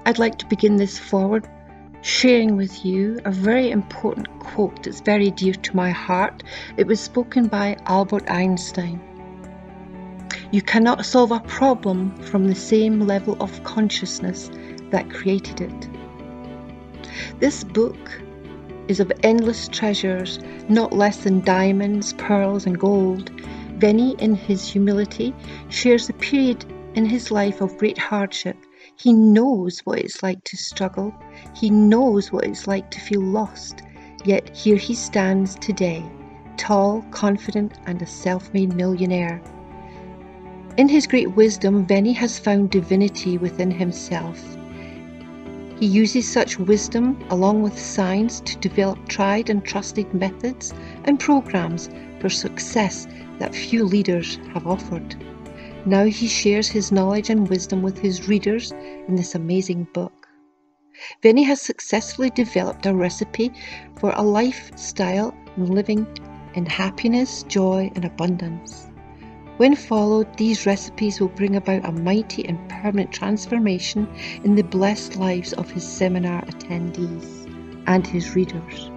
I'd like to begin this forward sharing with you a very important quote that's very dear to my heart. It was spoken by Albert Einstein. You cannot solve a problem from the same level of consciousness that created it. This book is of endless treasures, not less than diamonds, pearls and gold. Veni, in his humility, shares a period in his life of great hardship. He knows what it's like to struggle. He knows what it's like to feel lost. Yet here he stands today, tall, confident and a self-made millionaire. In his great wisdom, Veni has found divinity within himself. He uses such wisdom along with science to develop tried and trusted methods and programs for success that few leaders have offered. Now he shares his knowledge and wisdom with his readers in this amazing book. Veni has successfully developed a recipe for a lifestyle living in happiness, joy and abundance. When followed, these recipes will bring about a mighty and permanent transformation in the blessed lives of his seminar attendees and his readers.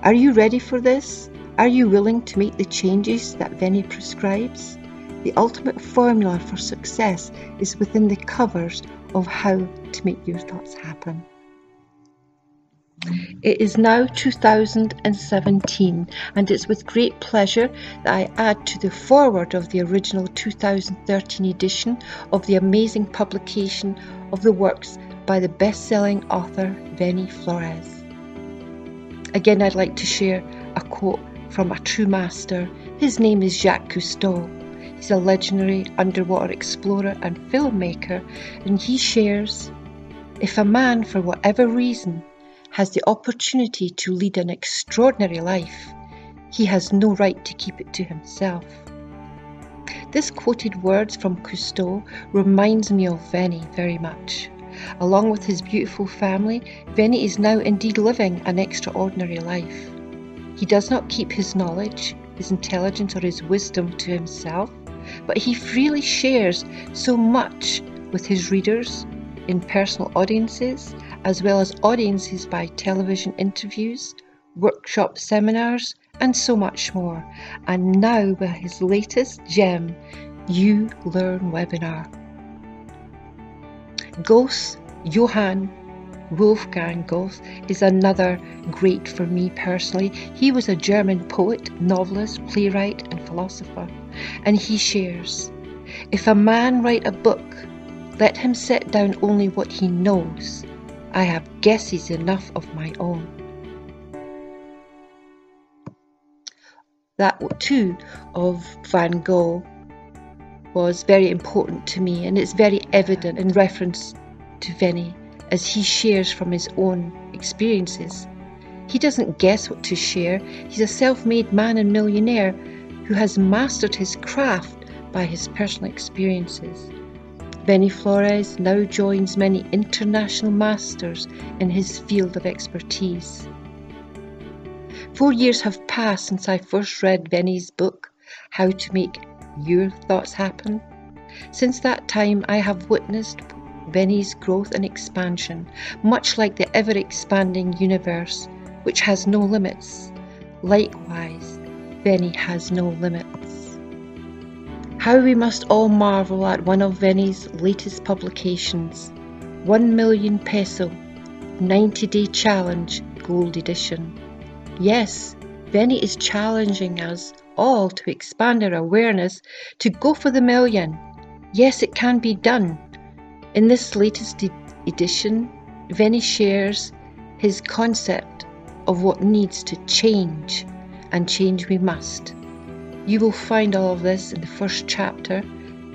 Are you ready for this? Are you willing to make the changes that Veni prescribes? The ultimate formula for success is within the covers of how to make your thoughts happen. It is now 2017 and it's with great pleasure that I add to the foreword of the original 2013 edition of the amazing publication of the works by the best-selling author Veni Flores. Again, I'd like to share a quote from a true master. His name is Jacques Cousteau. He's a legendary underwater explorer and filmmaker, and he shares, if a man, for whatever reason, has the opportunity to lead an extraordinary life, he has no right to keep it to himself. This quoted words from Cousteau reminds me of Veni very much. Along with his beautiful family, Veni is now indeed living an extraordinary life. He does not keep his knowledge, his intelligence or his wisdom to himself, but he freely shares so much with his readers in personal audiences, as well as audiences by television interviews, workshop seminars, and so much more. And now with his latest gem, You Learn webinar. Goethe, Johann Wolfgang Goethe, is another great for me personally. He was a German poet, novelist, playwright, and philosopher. And he shares, if a man write a book, let him set down only what he knows. I have guesses enough of my own. That too of Van Gogh was very important to me, and it's very evident in reference to Veni as he shares from his own experiences. He doesn't guess what to share. He's a self-made man and millionaire who has mastered his craft by his personal experiences. Veni Flores now joins many international masters in his field of expertise. 4 years have passed since I first read Veni's book, How to Make Your Thoughts Happen. Since that time, I have witnessed Veni's growth and expansion, much like the ever-expanding universe, which has no limits. Likewise, Veni has no limits. How we must all marvel at one of Veni's latest publications, 1 million peso, 90-day challenge, gold edition. Yes, Veni is challenging us all to expand our awareness, to go for the million. Yes, it can be done. In this latest edition, Veni shares his concept of what needs to change, and change we must. You will find all of this in the first chapter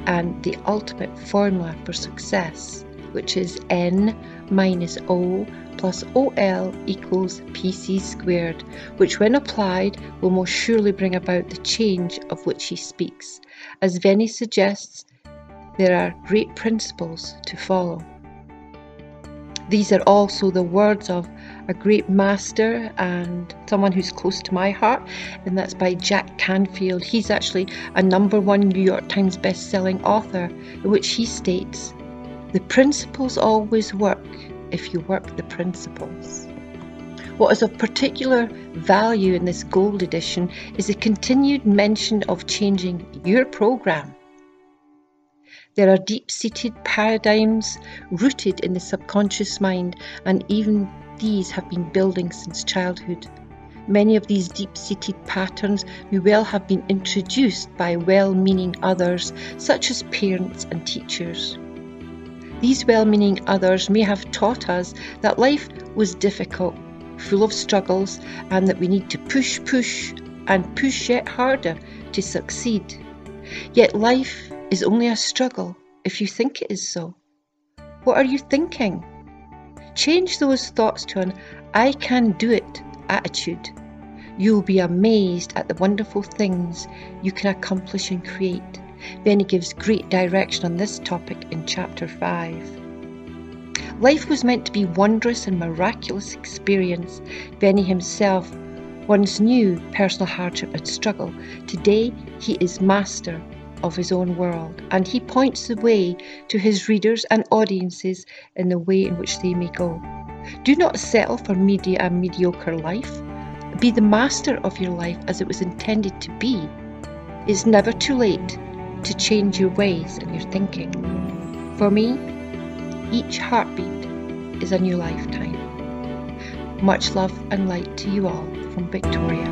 and the ultimate formula for success, which is N minus O plus OL equals PC squared, which when applied will most surely bring about the change of which he speaks. As Veni suggests, there are great principles to follow. These are also the words of a great master and someone who's close to my heart, and that's by Jack Canfield. He's actually a #1 New York Times best-selling author, in which he states, The principles always work if you work the principles. What is of particular value in this gold edition is the continued mention of changing your program. There are deep-seated paradigms rooted in the subconscious mind, and even these have been building since childhood. Many of these deep-seated patterns may well have been introduced by well-meaning others, such as parents and teachers. These well-meaning others may have taught us that life was difficult, full of struggles, and that we need to push and push yet harder to succeed. Yet life is only a struggle if you think it is so. What are you thinking? Change those thoughts to an "I can do it" attitude. You'll be amazed at the wonderful things you can accomplish and create. Benny gives great direction on this topic in chapter 5. Life was meant to be wondrous and miraculous experience. Benny himself once knew personal hardship and struggle. Today he is master of his own world, and he points the way to his readers and audiences in the way in which they may go. Do not settle for a mediocre life. Be the master of your life as it was intended to be. It's never too late to change your ways and your thinking. For me, each heartbeat is a new lifetime. Much love and light to you all from Victoria.